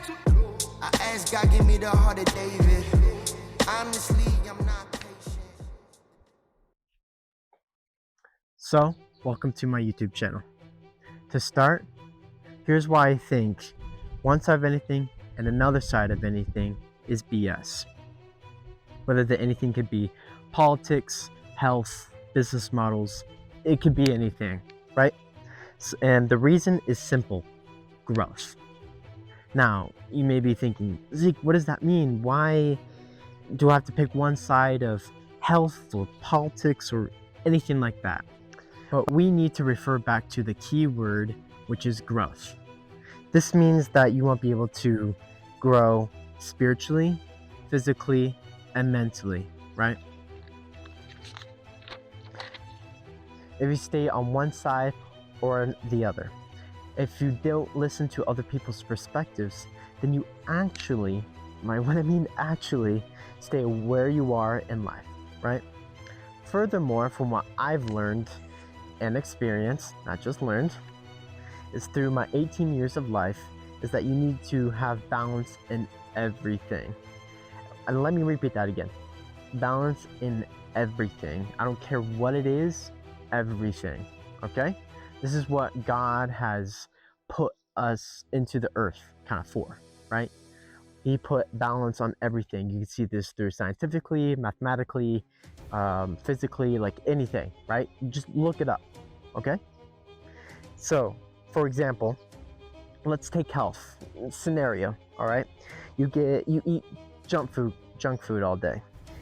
I ask God, give me the heart of David. Honestly, I'm not patient. So, welcome to my YouTube channel. To start, here's why I think one side of anything and another side of anything is BS. Whether the anything could be politics, health, business models, it could be anything, right? And the reason is simple: growth. Now, you may be thinking, Zeke, what does that mean? Why do I have to pick one side of health or politics or anything like that? But we need to refer back to the key word, which is growth. This means that you won't be able to grow spiritually, physically, and mentally, right? If you stay on one side or the other. If you don't listen to other people's perspectives, then you actually, when I mean actually, stay where you are in life, right? Furthermore, from what I've learned and experienced, not just learned, is through my 18 years of life, is that you need to have balance in everything. And let me repeat that again. Balance in everything. I don't care what it is, everything, okay? This is what God has put us into the earth kind of for, right? He put balance on everything. You can see this through scientifically, mathematically, physically, like anything, right? You just look it up, okay? So, for example, let's take health scenario, all right? You eat junk food all day.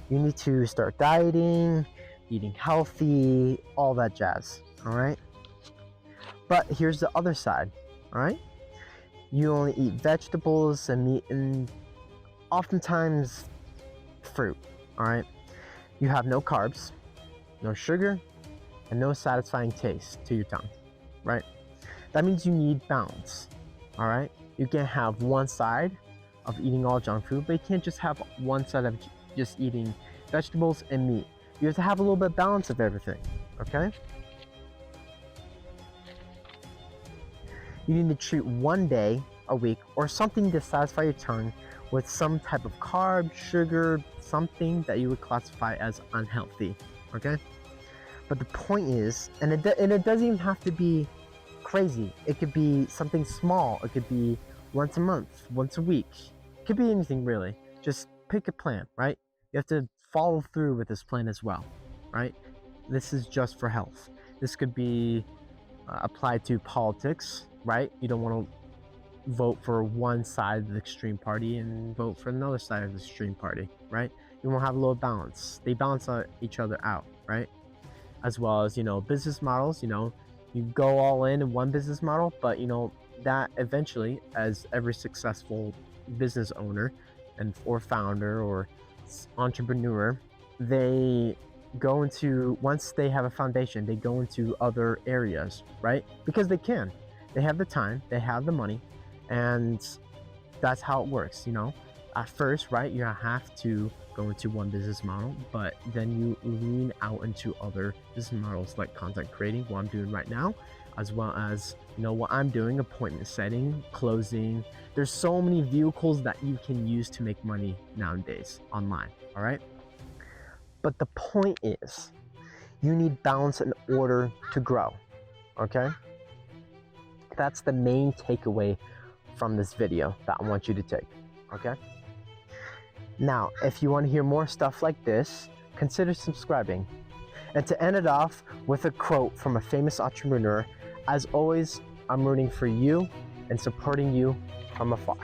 You need to start dieting, eating healthy, all that jazz, all right? But here's the other side, all right? You only eat vegetables and meat and oftentimes fruit, all right? You have no carbs, no sugar, and no satisfying taste to your tongue, right? That means you need balance, all right? You can't have one side of eating all junk food, but you can't just have one side of just eating vegetables and meat. You have to have a little bit of balance of everything, okay? You need to treat one day a week or something to satisfy your tongue with some type of carb, sugar, something that you would classify as unhealthy, okay? But the point is, and it doesn't even have to be crazy. It could be something small. It could be once a month, once a week. It could be anything really. Just pick a plan, right? You have to follow through with this plan as well, right? This is just for health. This could be applied to politics, right? You don't want to vote for one side of the extreme party and vote for another side of the extreme party, right? You want to have a little balance. They balance each other out, right? As well as, business models, you go all in one business model, but that eventually, as every successful business owner or founder or entrepreneur, they go into, once they have a foundation, they go into other areas, right? Because they have the time, they have the money, and that's how it works. At first, right, you have to go into one business model, but then you lean out into other business models like content creating, what I'm doing right now, as well as what I'm doing, appointment setting, closing. There's so many vehicles that you can use to make money nowadays online, all right? But the point is, you need balance in order to grow, okay? That's the main takeaway from this video that I want you to take, okay? Now, if you want to hear more stuff like this, consider subscribing. And to end it off with a quote from a famous entrepreneur, as always, I'm rooting for you and supporting you from afar.